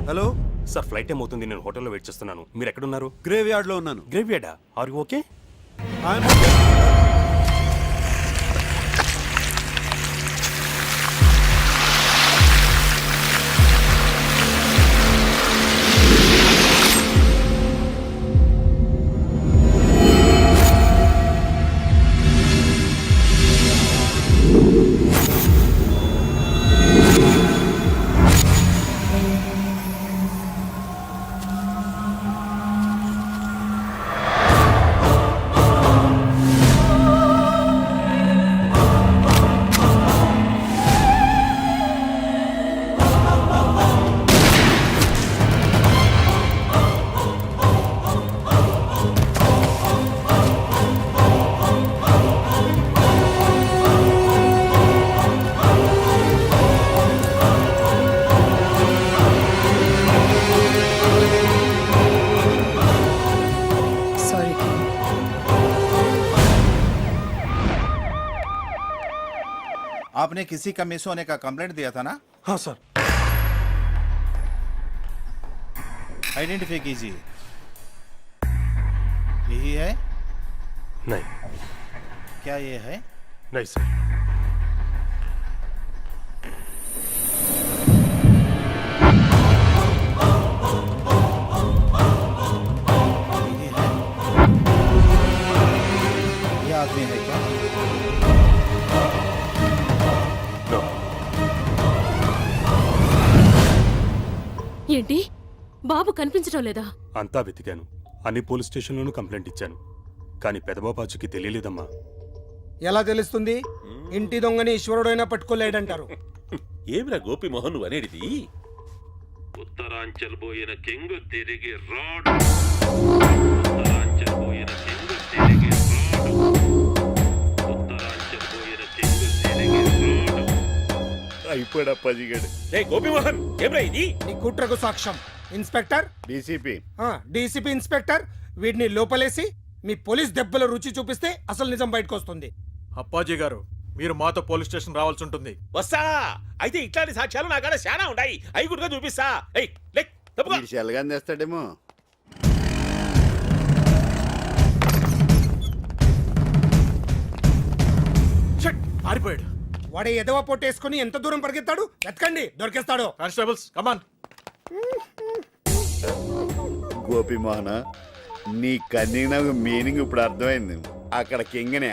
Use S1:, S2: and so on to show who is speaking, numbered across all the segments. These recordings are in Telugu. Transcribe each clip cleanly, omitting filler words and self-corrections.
S1: హలో
S2: సార్ ఫ్లైట్ టైం అవుతుంది, నేను హోటల్లో వెయిట్ చేస్తున్నాను. మీరు ఎక్కడున్నారు?
S1: గ్రేవ్ యార్డ్ లో ఉన్నాను.
S2: గ్రేవ్ యార్డా? Are you okay?
S3: आपने किसी का मिस होने का कंप्लेंट दिया था ना?
S2: हाँ सर।
S3: आइडेंटिफाई कीजिए। यही है?
S2: नहीं।
S3: क्या ये है?
S2: नहीं सर।
S3: यही है? ये आदमी है क्या?
S4: ఏంటి బాబు కనిపించడం లేదా?
S2: అంతా వెతికాను, అన్ని పోలీస్ స్టేషన్లోనూ కంప్లైంట్ ఇచ్చాను, కానీ పెదబాబాజీకి తెలియలేదమ్మా.
S5: ఎలా తెలుస్తుంది? ఇంటి దొంగని ఈశ్వరుడైనా పట్టుకోలేడంటారు.
S6: ఏమిరా గోపి మోహన్ నువ్వు అనేటిది?
S7: ఉత్తరాంచల్ పోయిన చెంగు తిరిగి రాడు. ఉత్తరాంచల్ పోయిన చెంగు తిరిగి రాడు. ఉత్తరాంచల్ పోయిన చెంగు తిరిగి రాడు.
S6: అయిపోయాడు అప్పాజీగాడు. రే గోపి మోహన్ ఏమిరా ఇది?
S5: నీ కుట్రకు సాక్ష్యం ఇన్స్పెక్టర్,
S6: డీసీపీ
S5: డీసీపీ ఇన్స్పెక్టర్, వీడిని లోపలేసి మీ పోలీస్ దెబ్బల రుచి చూపిస్తే అసలు నిజం బయటకు వస్తుంది.
S1: అప్పాజీ గారు, మీరు మాతో పోలీస్ స్టేషన్ రావాల్సి ఉంటుంది.
S6: వస్తా. అయితే ఇట్లాంటి సాక్ష్యాలు నా కాడ చాలా ఉన్నాయి, అవి కూడా చూపిస్తా.
S8: తెస్తాడేమో.
S5: పారిపోయాడు. వాడే ఎదవ పొట్టేసుకుని ఎంత దూరం పరిగెత్తాడు? వెతకండి, దొరికేస్తాడు.
S1: Constables come on.
S8: గోపి మోహన, నీ కన్నీకి నాకు మీనింగ్ ఇప్పుడు అర్థమైంది. అక్కడ కింగనే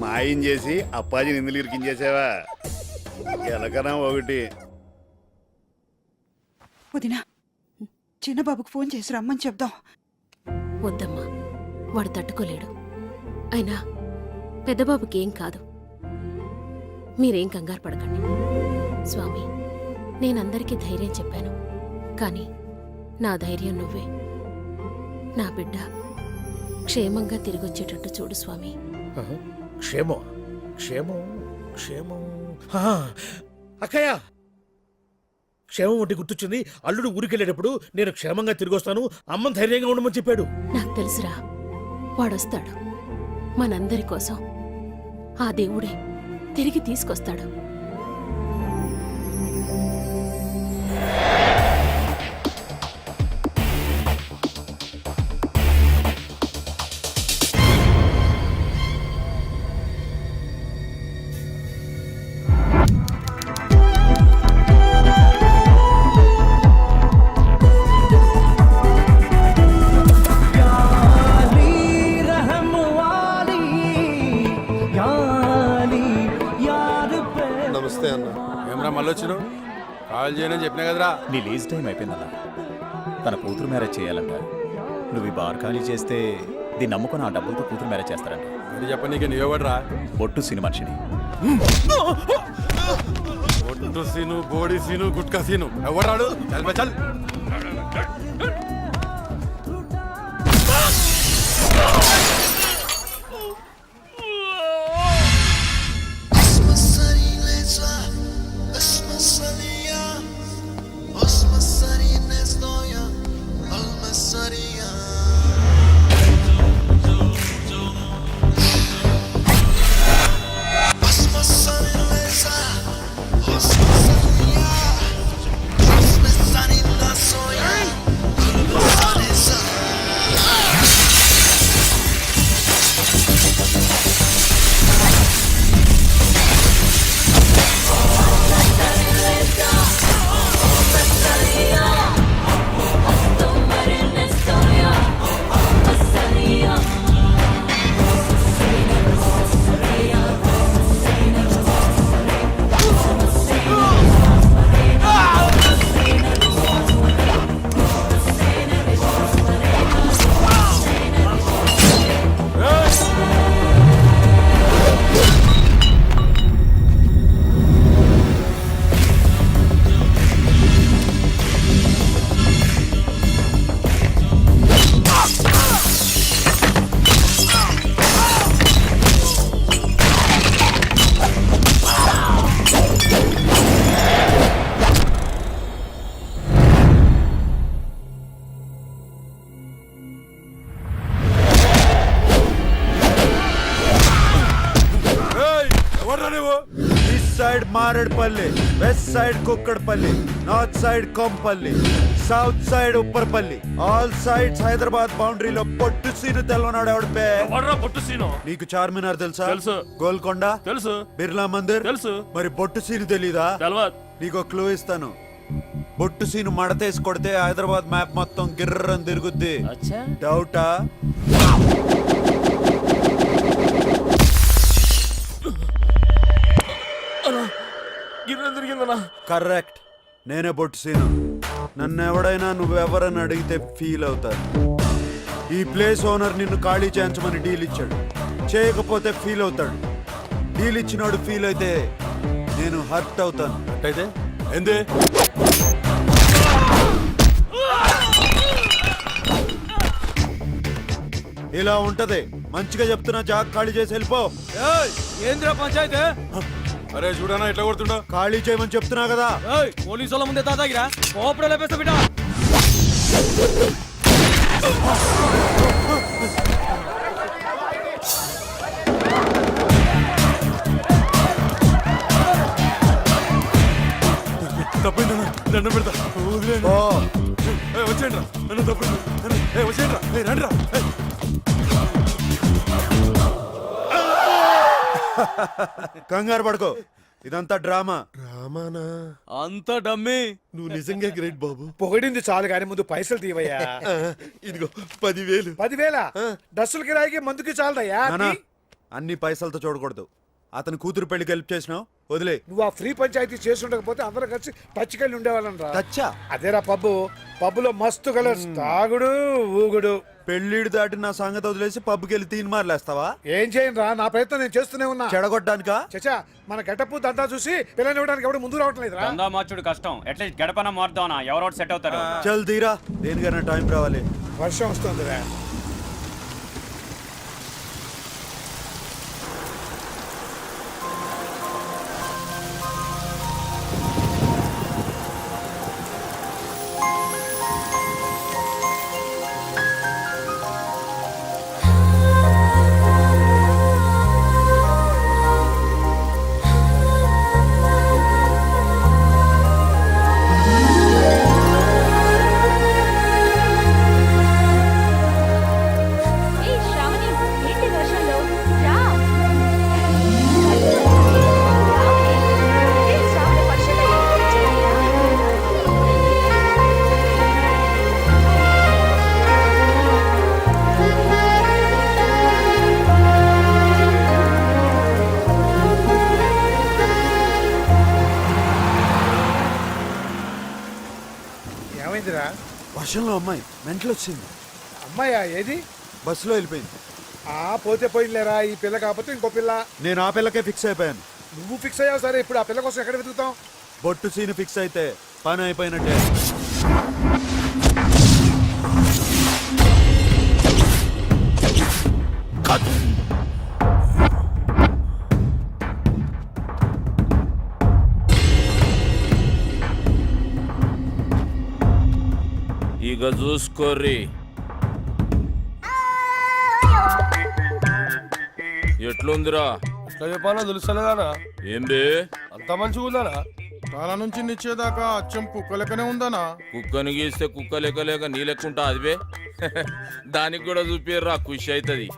S8: మాయం చేసి అప్పాజీని ఇందులో ఇరికించేసావా? ఎలకనా ఒకటి.
S9: వదినా, చిన్నబాబుకు ఫోన్ చేసి రమ్మని చెప్దాం.
S4: వద్దమ్మా, వాడు తట్టుకోలేడు. అయినా పెద్దబాబుకి ఏం కాదు, మీరేం కంగారు పడకండి. స్వామి, నేనందరికీ ధైర్యం చెప్పాను, కానీ నా ధైర్యం నువ్వే. నా బిడ్డ క్షేమంగా తిరిగొచ్చేటట్టు చూడు స్వామి.
S6: క్షేమం క్షేమం క్షేమం. అక్కయ్య, క్షేమం ఒకటి గుర్తొచ్చింది. అల్లుడు ఊరికెళ్ళేటప్పుడు నేను క్షేమంగా తిరిగి వస్తాను, అమ్మని ధైర్యంగా ఉండమని చెప్పాడు.
S4: నాకు తెలుసురా, వాడొస్తాడు. మనందరి కోసం ఆ దేవుడే తిరిగి తీసుకొస్తాడు.
S1: కాల్ చేయనని చెప్పినా కదరా.
S10: నీ లీజ్ టైం అయిపోయిందన్నా. తన కూతురు మ్యారేజ్ చేయాలంట. నువ్వు ఈ బార్ ఖాళీ చేస్తే దీన్ని నమ్ముకుని ఆ డబ్బులతో కూతురు మ్యారేజ్ చేస్తారంట.
S1: అది చెప్పనీకే నువ్వెవడరా?
S10: బొట్టు సీను మనిషిని.
S1: బొట్టు సీను, బోడి సీను, గుట్కా సీను ఎవడాడు? చల్.
S11: Sunny
S3: Marredpally, west side Kukatpally, north side Kompally, south side Upparpally, all sides Hyderabad బౌండరీలో పొట్టు సీను తెల్లనాడు ఎవడు బే?
S6: పొట్టు సీను
S3: నీకు చార్మినార్ తెలుసా?
S6: తెలుసు.
S3: గోల్కొండ
S6: తెలుసు.
S3: బిర్లా మందిర్
S6: తెలుసు.
S3: మరి బొట్టు సీను తెలీదా?
S6: తెలవదు.
S3: నీకు క్లూ ఇస్తాను. బొట్టు సీను మడతేసి కొడితే హైదరాబాద్ మ్యాప్ మొత్తం గిర్రని తిరుగుద్ది. డౌటా?
S6: గిన్నె తిరిగిందనా?
S3: కరెక్ట్, నేనే బొట్టు సీను. నన్ను ఎవడైనా నువ్వెవరని అడిగితే ఫీల్ అవుతారు. ఈ ప్లేస్ ఓనర్ నిన్ను ఖాళీ చేయించమని డీల్ ఇచ్చాడు. చేయకపోతే ఫీల్ అవుతాడు. డీల్ ఇచ్చినోడు ఫీల్ అయితే నేను హర్ట్ అవుతాను.
S1: అయితే ఏంది?
S3: ఇలా ఉంటది. మంచిగా చెప్తున్నా, జాగ్ ఖాళీ చేసి వెళ్ళిపో.
S5: ఏంద్రా పంచాయతీ?
S1: అరే చూడనా ఎట్లా కొడుతుండో.
S3: ఖాళీ చేయమని చెప్తున్నా కదా.
S5: పోలీసు వాళ్ళ ముందే తాతాగిరా కోపడే లేపేస్తా బిడ్డ.
S1: తప్పిందన్నా, దండం పెడతా, వదిలేండి.
S3: ఓ
S1: వచ్చేయండి రా, నన్ను తప్పింది. వచ్చేయండి రా, రండి రా.
S3: కంగారు పడుకో, ఇదంతా డ్రామా.
S1: రామానా?
S5: అంత డమ్మి.
S1: నువ్వు నిజంగా గ్రేట్ బాబు.
S5: పొగడింది చాలు కానీ ముందు పైసలు తీవయ్యా.
S1: ఇదిగో 10,000.
S5: 10,000 డ్రస్సుల కిరాయికి మందుకి చాలదయ్యా.
S3: నానా, అన్ని పైసలతో చూడకూడదు. అతని కూతురు పెళ్లికి హెల్ప్ చేసినావు, వదిలే.
S5: నువ్వు ఆ ఫ్రీ పంచాయతీ చేసి ఉండకపోతే అందరూ కలిసి పచ్చికల్లి ఉండేవాళ్ళం రా.
S3: టచ్చా?
S5: అదేరా పబ్బులో మస్తు కలర్స్, తాగుడు ఊగుడు.
S3: పెళ్లిడు దాటి నా సంగతి వదిలేసి పబ్కి వెళ్ళి తీన్ మార్లేస్తావా?
S5: ఏం చేయను రా, నా ప్రయత్నం నేను చేస్తూనే ఉన్నా.
S3: చెడగొట్టడానికా?
S5: చచ్చా, మన గెటప్ దంతా చూసి పిల్లని ఇవ్వడానికి ఎవడు ముందు రావటం లేదురా.
S10: దందా మార్చుడు కష్టం, అట్లీస్ట్ గడపన మారుదాం, ఎవరో సెట్ అవుతారు.
S3: చల్ తీరా, దేనికైనా టైం రావాలి.
S5: వర్షం వస్తుందిరా. ఏమైందిరా?
S3: వర్షంలో అమ్మాయి మెంటలు వచ్చింది.
S5: అమ్మాయా? ఏది?
S3: బస్సులో వెళ్ళిపోయింది.
S5: పోతే పోయిందిలేరా, ఈ పిల్ల కాకపోతే ఇంకో పిల్ల.
S3: నేను ఆ పిల్లకే ఫిక్స్ అయిపోయాను.
S5: నువ్వు ఫిక్స్ అయ్యావు సరే, ఇప్పుడు ఆ పిల్ల కోసం ఎక్కడ వెతుకుతాం?
S3: బొట్టు సీన్ ఫిక్స్ అయితే పని అయిపోయినట్టే.
S6: ఇక చూసుకోర్రి, ఎట్లుందిరా?
S1: ఎట్లా చెప్పాలో తెలుసలేదానా?
S6: ఏం బే
S1: అంత మంచిగా ఉందానా? తల నుంచి నిచ్చేదాకా అచ్చం కుక్క లెక్కనే ఉందానా?
S6: కుక్కని గీస్తే కుక్క లెక్క లేక నీ లెక్కుంటా అదివే. దానికి కూడా చూపిర్రా, ఖుషి అవుతుంది.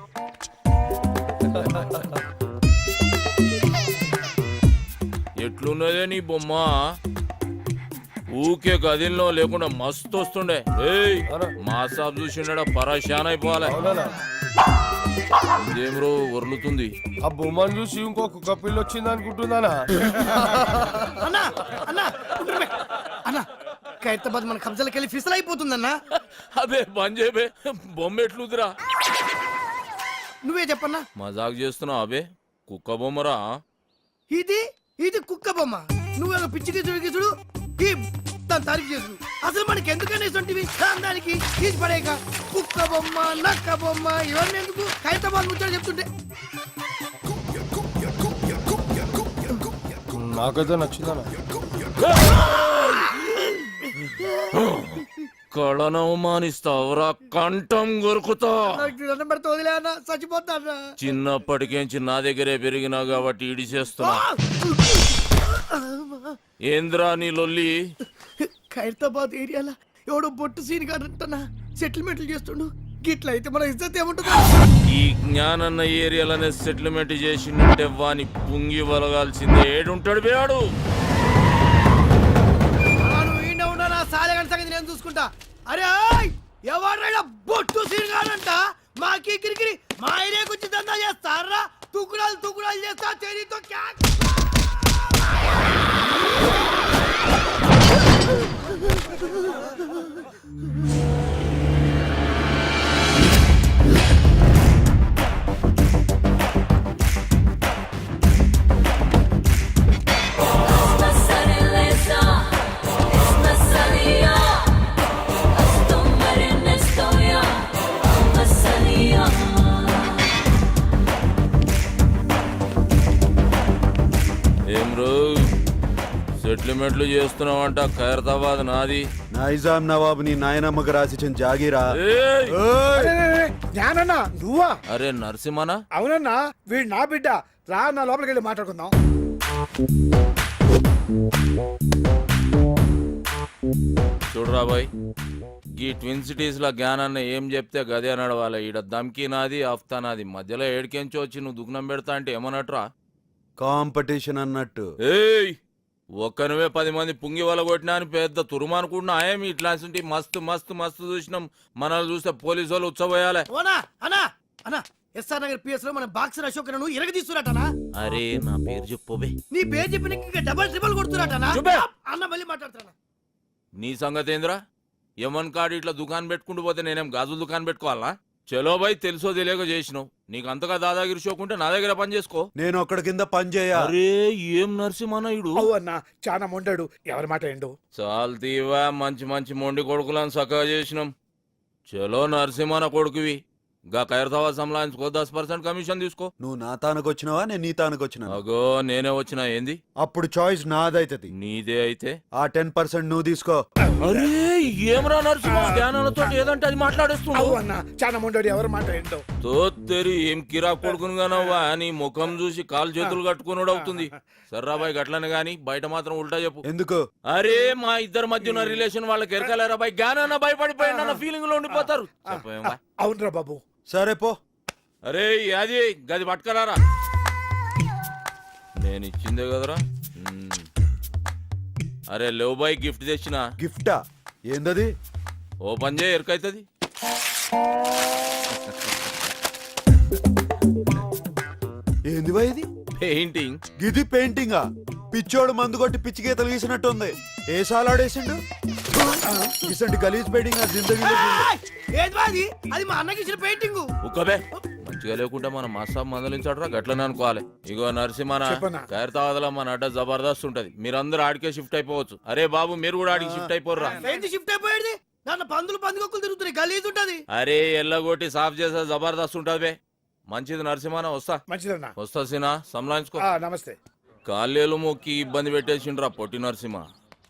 S6: ఎట్లున్నదే నీ బొమ్మ? ఊకే గదిలో లేకుండా మస్తు వస్తుండే. ఏయ్ మా సాబ్ చూసిండా పరేషాన్ అయిపోవాలి. ఇదేం రో వర్లుతుంది?
S1: ఆ బొమ్మను చూసి ఇంకో కుక్క పిల్ల వచ్చింది అనుకుంటున్నానా?
S5: ఖైరతాబాద్ మన కబ్జాలకు వెళ్ళి ఫిసల్ అయిపోతుందన్నా.
S6: అబే బంద్ చేయబే, బొమ్మ ఎట్లుందిరా?
S5: నువ్వే చెప్పన్నా.
S6: మజాక్ చేస్తున్నావు అబే? కుక్క బొమ్మరా?
S5: ఇది కుక్క బొమ్మ. నువ్వేదో పిచ్చి గీసుడు దాని తారీఫ్ చేసుడు. అసలు మనకి ఎందుకని ఇటువంటివి దానికి తీసి పడేక కుక్క బొమ్మ, నక్క బొమ్మ ఇవన్నీ ఎందుకు? ఖైరతాబాద్ ముచ్చాడు చెప్తుంటే
S1: నాకైతే నచ్చిందనా?
S6: కళను అవమానిస్తావురా, కంఠం కొరుకుతా.
S5: పెడితే వదిలే అన్న, చచ్చిపోతా.
S6: చిన్నప్పటికేంచి నా దగ్గరే పెరిగినా కాబట్టి ఇడి చేస్తున్నా. ఏంద్రా నీ లొల్లి?
S5: ఖైరతాబాద్ ఏరియాలో ఎవడో బొట్టు సీన్ కాడంటనా సెటిల్మెంట్లు చేస్తుండు. గిట్ల అయితే మన ఇజ్జత్ ఏముంటుందా?
S6: ఈ జ్ఞానన్న ఏరియాలనే సెటిల్మెంట్ చేసిందంటే వాని పుంగి వలగాల్సిందే. ఏడుంటాడు బేవాడు?
S5: నువ్వు ఈయన ఉన్నా నా సాలెగంట సంగతి నేను చూసుకుంటా. అరే ఎవరైనా బొట్టు సీన్ కాడంట మాకి కిరికిరి మా ఏరియాకి వచ్చి దందా చేస్తారా? తుకుడాలు తుకుడాలు చేస్తా తెరీతో
S6: ఏం రో సెటిల్మెంట్లు చేస్తున్నావంట? ఖైరతాబాద్ నాది.
S3: నైజాం నవాబు నీ నాయనమ్మకు రాసిచ్చిన జాగీరా.
S6: ఏయ్!
S5: జ్ఞానన్నా నువ్వా?
S6: అరే నరసింహనా?
S5: అవునన్నా వీడు నా బిడ్డ. రా నా లోపలికి వెళ్ళి మాట్లాడుకుందాం.
S6: చూడరా బాయ్, ఈ ట్విన్ సిటీస్ లా జ్ఞానాన్ని ఏం చెప్తే గదే నడవాలి. ఈడ దమ్కి నాది, ఆఫ్తా నాది. మధ్యలో ఏడికెంచి వచ్చి నువ్వు దుగ్నం పెడతా అంటే ఏమన్నట్రా?
S3: కాంపిటీషన్ అన్నట్టు.
S6: ఏయ్, ఒక్కనువే 10 మంది పుంగి వల కొట్టినా అని పెద్ద తురుమనుకుంటున్నా. ఏమి ఇట్లాంటి మస్తు మస్తు మస్తు చూసినాం. మనల్ని చూస్తే పోలీసు వాళ్ళు ఉచ్చబోయాలే.
S5: ఓనా అన్నా అన్నా ఎస్ఆర్ నగర్ పిఎస్ లో మన బాక్సర్ అశోక్ నువ్వు ఇరగదీస్తున్నట్టనా?
S6: అరే నా పేరు చెప్పువే.
S5: నీ పేరు చెప్పిన ఇంకా డబల్ ట్రిబల్ కొడుతున్నట్టనా?
S6: చూపే.
S5: అన్న మళ్ళీ మాట్లాడుతున్నా.
S6: నీ సంగతి ఏంద్రా? యమన్ కాడు ఇట్లా దుకాణం పెట్టుకుంటూ పోతే నేనేం గాజుల దుకాణం పెట్టుకోవాలా? చలో బాయ్, తెలుసో తెలియక చేసినావు. నీకు అంతగా దాదాగిరి షోకుంటే నా దగ్గర పని చేసుకో.
S3: నేను ఒక్కడి కింద పని చేయ.
S6: అరే ఏం నరసింహనాయుడు
S5: అన్నా చాలా మొండాడు. ఎవరి మాట ఏండు?
S6: చాలు తీవా, మంచి మంచి మొండి కొడుకులను చక్కగా చేసినాం. చలో నరసింహన కొడుకువి. గా ఖైరతాబాద్ సంలాయించుకో, 10% కమిషన్ తీసుకో.
S3: నువ్వు నా తానకు వచ్చినావా నేను నీ తానకు వచ్చినా?
S6: అగో నేనే వచ్చినా ఏంది?
S3: అప్పుడు చాయిస్ నాదైతది.
S6: నీదే అయితే
S3: ఆ 10% నువ్వు తీసుకో.
S6: అరే ఏమరా నరసింహ, జ్ఞానాలతో ఏదంటే అది మాట్లాడేస్తున్నావు.
S5: అన్నా చాలా మొండాడు. ఎవరి మాట ఏంటో?
S6: తోత్తెరి ఏం కిరా కొడుకును గానవ్వా నీ ముఖం చూసి కాలు చేతులు కట్టుకున్నాడు అవుతుంది. సర్రాబాయ్ గట్లని గాని బయట మాత్రం ఉల్టా చెప్పు.
S3: ఎందుకు?
S6: అరే మా ఇద్దరి మధ్య ఉన్న రిలేషన్ వాళ్ళకి ఎరకలేరా బాయ్? జ్ఞానాన్న భయపడిపోయిన ఫీలింగ్ లో ఉండిపోతారు. చెప్పేమా?
S5: అవునరా బాబు.
S3: సరే పో.
S6: అరే అది గది పట్టుకరారా, నేను ఇచ్చిందే కదరా. అరే లేవు బాయ్, గిఫ్ట్ తెచ్చిన.
S3: గిఫ్టా? ఏందది?
S6: ఓ పని చేయ, ఎరకైతుంది.
S3: ఏంది బా ఇది?
S6: పెయింటింగ్.
S3: గిది పెయింటింగా? పిచ్చోడు మందు కొట్టి పిచ్చి గీతలు గీసినట్టుంది. ఏ సాలాడేసిండు? ఇసంటి గలీజ్ పెయింటింగ్ ఆ జిందగీలో చూడలే.
S5: ఏంది బా అది? అది మా అన్నకి ఇచ్చిన పెయింటింగ్.
S6: ఉక్కబే, మంచిగా లేకుంటే మన మసాబ్ మందలించాడురా, గట్లనే అనుకోవాలి. ఇగో నరసింహన, ఖైరతాబాద్లో మన అడ్డ జబర్దస్త్ ఉంటది. మీరందరూ ఆడికే షిఫ్ట్ అయిపోవచ్చు. అరే బాబు మీరు కూడా ఆడికి షిఫ్ట్ అయిపోర్రా.
S5: ఏంది షిఫ్ట్ అయిపోయేది? దాంట్లో పందులు పందుకొక్కులు తిరుగుతున్నాయి. గలీజ్ ఉంటది.
S6: అరే ఎల్లగొట్టి సాఫ్ చేసే జబర్దస్త్ ఉంటది బే. మంచిది నరసింహన, వస్తా.
S5: మంచిదన్నా.
S6: వస్తా సీనా, సంలాయించుకో.
S5: నమస్తే.
S6: కాళ్ళేలు మొక్కి ఇబ్బంది పెట్టేసిండ్రా పొట్టి నరసింహ.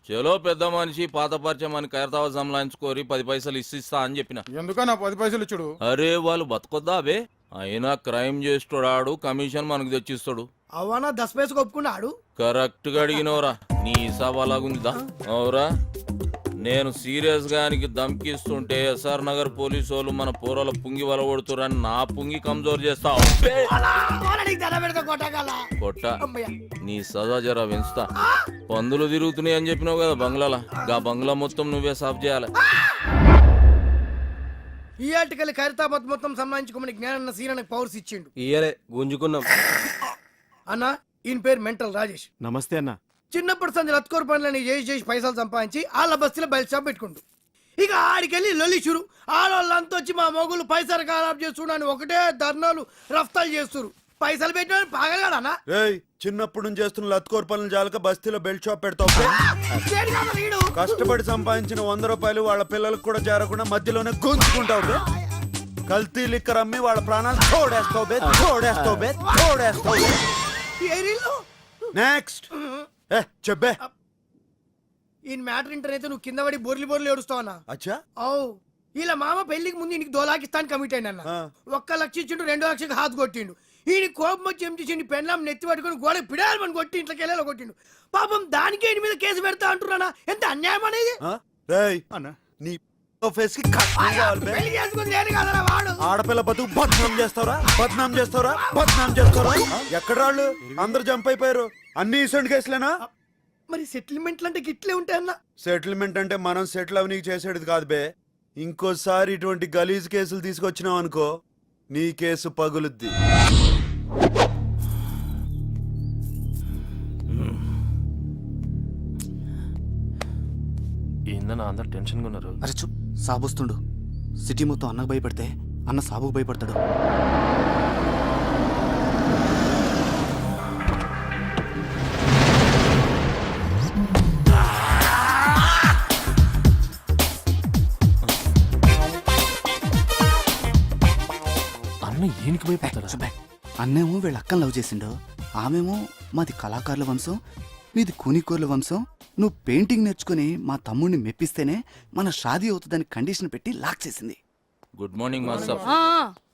S6: చలో పెద్ద మనిషి పాత పరిచయం అని ఖైరతాబాద్ సంలాయించుకోరి 10 పైసలు ఇస్తా అని చెప్పిన.
S1: ఎందుకన్నా 10 పైసలు ఇచ్చుడు?
S6: అరే వాళ్ళు బతకొద్దా బే? అయినా క్రైమ్ చేస్తాడు, కమిషన్ మనకు తెచ్చిస్తాడు.
S5: అవనా 10 పైసలు ఒప్పుకున్నాడు.
S6: కరెక్ట్ గా అడిగినవరా, నీ హిసాబ్ అలాగుందిదా? అవురా, నేను సీరియస్ గానికి ధమ్కిస్తుంటే ఎస్ఆర్ నగర్ పోలీసు వాళ్ళు మన పోరాల పుంగి వలగొడుతురని నా పుంగి కమ్జోర్ చేస్తావు. కొట్ట నీ సదా జరా పెంచుతా. పందులు తిరుగుతున్నాయి అని చెప్పినావు కదా బంగ్లాల, గా బంగ్లా మొత్తం నువ్వే సాఫ్ చేయాలి.
S5: ఈ ఆర్టికల్ ఖైరతాబాద్ మొత్తం సంబంధించుకోమని జ్ఞానన్న సీనకు పవర్స్ ఇచ్చిండు.
S1: ఇయ్యలే గుంజుకున్నాం.
S5: అన్న ఈయన పేరు మెంటల్ రాజేష్.
S1: నమస్తే అన్న.
S5: చిన్నప్పటి సంది లత్కోర్ పనులని చేసి పైసలు సంపాదించి వాళ్ళ బస్తీలో బయట షాప్ పెట్టుకుంటు. ఇక ఆడికెళ్ళి లొల్లి చురు. ఆడవాళ్ళంతా వచ్చి మా మొగులు పైసలు ఖరాబ్ చేస్తున్నాను ఒకటే ధర్నాలు రఫ్తాలు చేస్తున్నారు. పైసలు పెట్టిన పాగలగాడనా?
S3: రేయ్, చిన్నప్పుడు నుంచి చేస్తున్న లత్కోర్ పనులు జాలక బస్తీలో బెల్ట్ షాప్ పెడతావు. కష్టపడి సంపాదించిన 100 రూపాయలు వాళ్ళ పిల్లలకు కూడా చేరకుండా మధ్యలోనే గుంజుకుంటావు. కల్తీ లిక్కర్ అమ్మి వాళ్ళ ప్రాణాలు తోడేస్తావు బే, తోడేస్తావు బే, తోడేస్తావు. నెక్స్ట్ చెప్పే.
S5: ఈ మ్యాటర్ ఇంటర్ అయితే నువ్వు కింద పడి బోర్లి బోర్లు ఏడుస్తావన్నా?
S3: అచ్చా.
S5: అవు ఇలా మామ పెళ్లికి ముందు ఇంటికి 2 లక్షలు ఇస్తాను కమిట్ అయిన. 1 లక్ష ఇచ్చిండు, 2 లక్షలకు హాత్ కొట్టిండు. ఈయన కోపం వచ్చి ఏం చేసిండు పెళ్ళాం నెత్తి పట్టుకొని గోడ పిడాలని కొట్టి ఇంట్లోకి వెళ్ళాలో కొట్టిండు పాపం దానికి ఈయన మీద కేసు పెడతా అంటున్నానా ఎంత అన్యాయం అనేది
S3: ఆ? రేయ్ నీ ఫేస్ కి కట్నం కావాలి బే.
S5: పెళ్లి చేసుకుని నేను కాదరా వాడు
S3: ఆడపిల్ల బతుకు బద్నాం చేస్తారా బద్నాం చేస్తారా బద్నాం చేస్తారా ఎక్కడ వాళ్ళు అందరు జంప్ అయిపోయారు అన్ని ఇసంటి కేసులేనా
S5: మరి సెటిల్మెంట్లు అంటే గిట్లే ఉంటాయన్నా
S3: సెటిల్మెంట్ అంటే మనం సెటిల్ అవనీకి చేసేది కాదు బే ఇంకోసారి ఇటువంటి గలీజ్ కేసులు తీసుకొచ్చినావు అనుకో నీ కేసు పగులుద్ది
S1: ఏందన్నా అందరు టెన్షన్గా ఉన్నారు.
S11: అరే చూ సాబొస్తుండు సిటీ మొత్తం అన్నకు భయపడితే అన్న సాబుకు భయపడతాడు.
S1: అన్న ఈయనకి భయపడతారా?
S11: సుబ్బే, అన్నేమో వీళ్ళ అక్కని లవ్ చేసిండు, ఆమెమో మాది కళాకారుల వంశం, మీది కూనికోర్ల వంశం. నువ్వు పెయింటింగ్ నేర్చుకుని మా తమ్ముడిని మెప్పిస్తేనే మన షాదీ అవుతుందని కండిషన్ పెట్టి లాక్ చేసింది.
S6: Good morning master.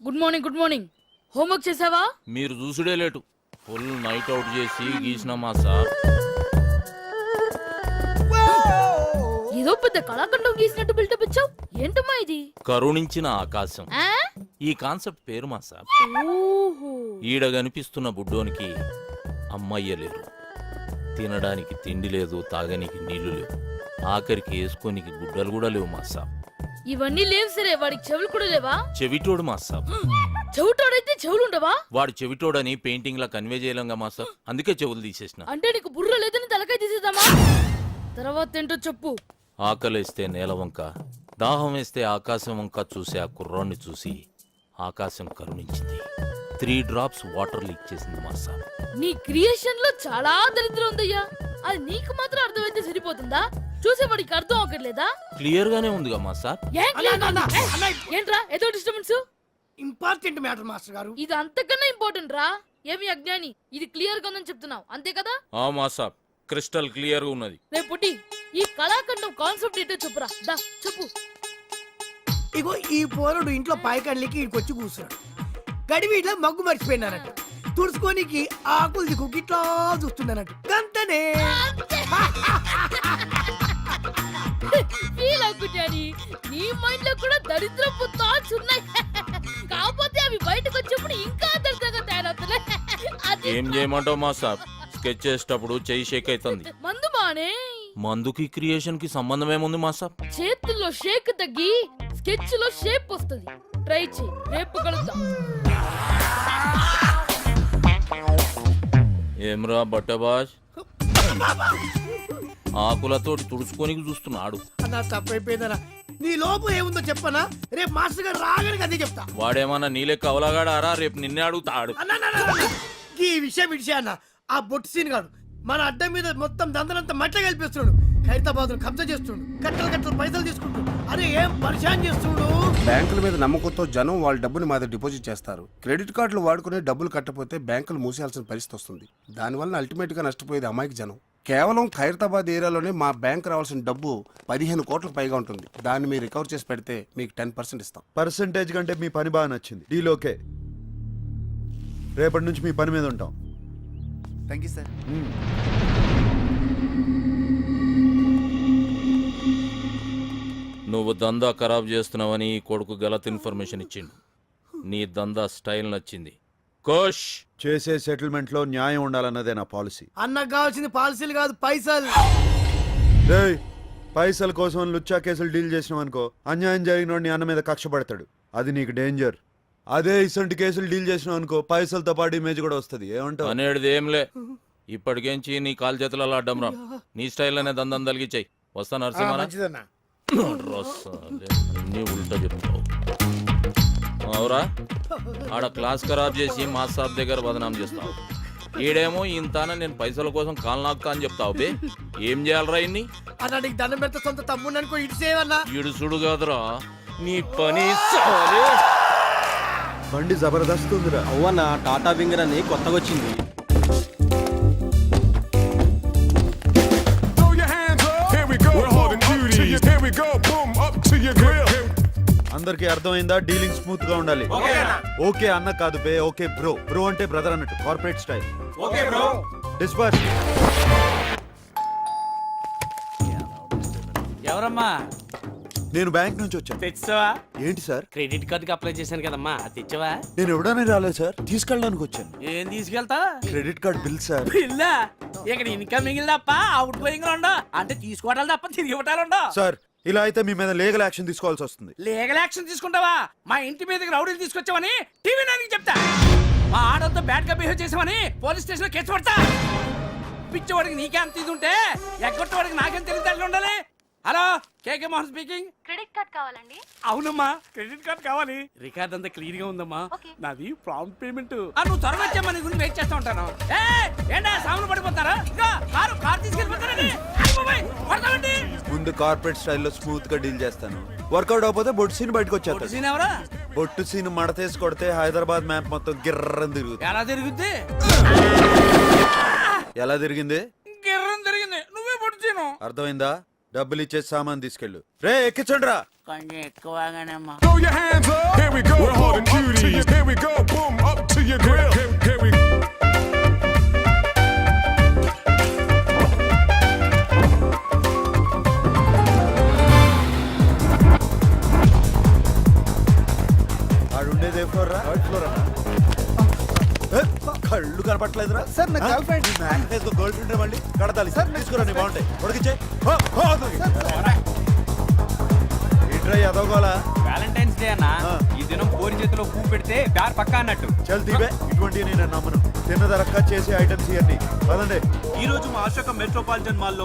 S4: Good morning good morning. Homework చేసావా?
S6: మీరు చూసుడే లేటు. ఫుల్ నైట్ అవుట్ చేసి గీసిన మాస్టర్.
S4: ఏదో పెద్ద కళాఖండం గీసినట్టు బిల్డప్ ఇచ్చావు. ఏంటమ్మా ఇది?
S6: కరుణించిన ఆకాశం ఈ కాన్సెప్ట్ పేరు మాస్టర్. ఈడ కనిపిస్తున్న బుడ్డోనికి అమ్మయ్య లేరు, తినడానికి తిండి లేదు, తాగనికి నీళ్లు లేవు, ఆఖరికి వేసుకోనికి గుడ్డలు కూడా లేవు మాస్టర్.
S4: ఇవన్నీ లేవు సరే, వాడికి చెవులు కూడా లేవా?
S6: చెవిటోడు మాస్టర్.
S4: చెవిటోడైతే చెవులు ఉండవా?
S6: వాడు చెవిటోడని పెయింటింగ్ లా కన్వే చేయలేంగా మాస్టర్, అందుకే చెవులు తీసేసిన.
S4: అంటే నీకు బుర్ర లేదని తలకాయ తీసేద్దామా? తర్వాత ఏంటో చెప్పు.
S6: ఆకలేస్తే నేల వంక, దాహం వేస్తే ఆకాశం వంక చూసి ఆ కుర్రాన్ని చూసి ఆకాశం కరుణించింది. 3 drops వాటర్ లీక్ చేసింది మాస్టర్.
S4: నీ క్రియేషన్ లో చాలా దరిద్రం ఉందయ్యా. అది నీకు మాత్రం అర్థమైతే సరిపోతుందా? చూసేవాడికి అర్థం అవ్వట్లేదా?
S6: క్లియర్ గానే ఉందిగా మాస్టర్.
S4: ఏంట్రా ఏదో డిస్టర్బెన్స్?
S5: ఇంపార్టెంట్ మ్యాటర్ మాస్టర్ గారు.
S4: ఇది అంతకన్నా ఇంపార్టెంట్ రా. ఏమి అజ్ఞాని, ఇది క్లియర్ గా ఉందని చెప్తున్నావు అంతే కదా?
S6: ఆ మాస్టర్ క్రిస్టల్ క్లియర్ గా ఉన్నది.
S4: రేపు పుట్టి ఈ కళాఖండం కాన్సెప్ట్ ఏంటో చెప్పురా. దా చెప్పు.
S5: ఇగో ఈ పోరుడు ఇంట్లో పాయకళ్ళకి ఇక్కడికి కూర్చున్నాడు. గడివి ఇట్లా మగ్గు మర్చిపోయినానట. తుడుచుకోనికి ఆకులు దిక్కు ఇట్లా చూస్తున్నానట. గంతనే
S4: ఫీల్ అవుకుంటాని. నీ మైండ్ లో కూడా దరిద్రపు థాట్స్ ఉన్నాయి. కాకపోతే అవి బయటకు వచ్చినప్పుడు ఇంకా దరిద్రంగా తయారవుతున్నాయి.
S6: ఏం చేయమంటావు మాస్టర్? స్కెచ్ చేసేటప్పుడు చెయ్యి షేక్ అవుతుంది.
S4: మందు బానే.
S6: మందుకి క్రియేషన్ కి సంబంధం ఏముంది మాస్టర్?
S4: చేతుల్లో షేక్ తగ్గి స్కెచ్ లో షేప్ వస్తుంది. ట్రై చేయి, రేపు కలుద్దాం.
S6: ఏమ్రా బట్టబాజ్, ఆకులతోటి తుడుచుకోనికి చూస్తున్నాడు.
S5: అన్నా తప్పైపోయిందనా. నీ లోపం ఏముందో చెప్పనా? రేపు మాస్టర్ గారు రాగానే అదే చెప్తా.
S6: వాడేమన్నా నీలే కవలగాడారా? రేపు నిన్నే అడుగుతాడు.
S5: ఈ విషయం అన్న ఆ బొట్టు సీన్ గాడు మన అడ్డం మీద మొత్తం దందనంతా మట్ల కలిపిస్తున్నాడు. ఖైరతాబాద్ కబ్జా చేస్తున్నాడు. కట్టలు కట్టలు పైసలు తీసుకుంటాడు. అరే ఏం పరిశాన్ చేస్తుడు.
S12: బ్యాంకుల మీద నమ్మకంతో జనం వాళ్ళ డబ్బుని మా దగ్గర డిపాజిట్ చేస్తారు. క్రెడిట్ కార్డులు వాడుకుని డబ్బులు కట్టకపోతే బ్యాంకులు మూసేయాల్సిన పరిస్థితి వస్తుంది. దానివల్ల అల్టిమేట్ గా నష్టపోయేది అమాయక జనం. కేవలం ఖైరతాబాద్ ఏరియాలోనే మా బ్యాంక్ రావాల్సిన డబ్బు 15 కోట్లకు పైగా ఉంటుంది. దాన్ని మీరు రికవర్ చేసి పెడితే మీకు 10% ఇస్తాం.
S3: పర్సంటేజ్ కంటే మీ పని బాగా నచ్చింది. Deal okay. రేపటి నుంచి మీ పని మీద ఉంటాం.
S11: Thank you sir.
S6: నువ్వు దందా ఖరాబ్ చేస్తున్నావని ఈ కొడుకు గలత్ ఇన్ఫర్మేషన్ ఇచ్చిండు. నీ దందా స్టైల్ నచ్చింది. కోష్
S3: చేసే సెటిల్మెంట్ లో న్యాయం ఉండాలన్నదే నా పాలసీ.
S5: అన్నకు కావాల్సింది పాలసీలు కాదు, పైసలు.
S3: రేయ్, పైసల కోసం లుచ్చా కేసులు డీల్ చేసినావు అనుకో, అన్యాయం జరిగిన నీ అన్న మీద కక్ష పడతాడు. అది నీకు డేంజర్. అదే ఇసంటి కేసులు డీల్ చేసినావు అనుకో, పైసలతో పాటు ఇమేజ్ కూడా వస్తుంది. ఏమంటావు?
S6: అనేది ఏంలే. ఇప్పటికేంచి నీ కాలు చేతులలో అడ్డం రా. నీ స్టైల్లోనే దందం తలిగిచ్చాయి. వస్తా నరసింహ. అన్ని ఉల్టా చెప్తావు. అవురా, ఆడ క్లాస్ ఖరాబ్ చేసి మా సాబ్ దగ్గర బదనాం చేస్తావు. ఈడేమో ఇంతాన నేను పైసల కోసం కాలు నాకుతా అని చెప్తావు. బే ఏం చేయాలరా ఇన్ని?
S5: అన్న నీకు దండం పెడితే సొంత తమ్ముడు అనుకో ఇడిసేవన్నా.
S6: ఇడుసుడు కాదురా నీ పని.
S3: బండి జబర్దస్త్ ఉందిరా.
S11: అవ్వన్న టాటా బింగర్ అని కొత్తగా వచ్చింది.
S3: అందరికి అర్థమైందా? డీలింగ్ స్మూత్ గా ఉండాలి. ఓకే అన్న కాదు బే, ఓకే బ్రో. బ్రో అంటే బ్రదర్ అన్నట్టు, corporate style. Okay bro. Disperse.
S5: ఎవరమ్మా?
S3: నేను బ్యాంక్ నుంచి వచ్చాను.
S5: తెచ్చావా?
S3: ఏంటి సార్?
S5: క్రెడిట్ కార్డుకి అప్లై చేశాను కదమ్మా, అది తెచ్చావా?
S3: నేను ఎవడనే రాలేదు సార్, తీసుకెళ్ళడానికి వచ్చాను.
S5: ఏం తీసుకెళ్తా?
S3: Credit card bill sir.
S5: బిల్లా? ఇక్కడ ఇన్కమింగ్ తప్ప అవుట్ గోయింగ్ ఉండవు, అంటే తీసుకోవటాలు తప్ప తిరిగి ఇవ్వటాలు ఉండవు.
S3: సార్ ఇలా అయితే మీ మీద లీగల్ యాక్షన్ తీసుకోవాల్సి వస్తుంది.
S5: లీగల్ యాక్షన్ తీసుకుంటావా? మా ఇంటి మీదకి రౌడీలు తీసుకొచ్చావని టీవీ నైన్కి చెప్తా. మా ఆడలతో బ్యాడ్ గా బిహేవ్ చేసావని పోలీస్ స్టేషన్ లో కేసు పడతా. పిచ్చవాడికి నీకే అంత ఇది ఉంటే ఎగ్గొట్టవాడికి నాకేం తెలియదు ఉండాలి. హలో, కేకే మోహన్ స్పీకింగ్.
S4: క్రెడిట్ కార్డ్ కావాలండి.
S5: అవునమ్మా, క్రెడిట్ కార్డ్ కావాలి. రికార్డ్ అంతా క్లియర్ గా ఉందమ్మా. నాది ప్రాంప్ట్ పేమెంట్. నువ్వు త్వరగా వచ్చామా, నీ గురించి వెయిట్ చేస్తా ఉంటాను. ఏంటా సామాన్లు పడిపోతారా? కారు తీసుకెళ్ళిపోతారండి.
S3: ముందు కార్పొరేట్ స్టైల్లో స్మూత్ గా డీల్ చేస్తాను. వర్కౌట్ అవకపోతే బొట్టు సీన్ బయటకు వచ్చేస్తాను.
S5: సీన్ ఎవరా?
S3: బొట్టు సీన్ మడతేసి కొడితే హైదరాబాద్ మ్యాప్ మొత్తం గిర్రం తిరుగుతుంది.
S5: ఎలా తిరుగుద్ది?
S3: ఎలా తిరిగింది?
S5: గిర్రం తిరిగింది. నువ్వే పొడిచాను.
S3: అర్థమైందా? డబ్బులు ఇచ్చే సామాన్ తీసుకెళ్ళు. రే ఎక్కించండి రా.
S5: కొంచెం ఎక్కువగానేమ్మా.
S3: ఆడుండేది ఏ ఫ్లోర్ రా? కళ్ళు కనపట్లేదురా సార్. నా గర్ల్ ఫ్రెండ్ గర్ల్ ఫ్రెండ్ మళ్ళీ కడతాలి సార్. తీసుకురా, నీ బాగుంటాయి. ఉడికిచ్చే ఏంట్రా ఎదవగోలా?
S10: వ్యాలంటైన్స్ డే అన్న, ఈ దినం కోరి చేతిలో పువ్వు పెడితే దారి పక్కా అన్నట్టు.
S3: చల్ తీవే, ఇటువంటి నేను నమ్మను. తిన్నదరక్క చేసే ఐటమ్స్ ఇవన్నీ పదండి.
S10: ఈ రోజు మా అశోక మెట్రోపాలిటన్ మాల్లో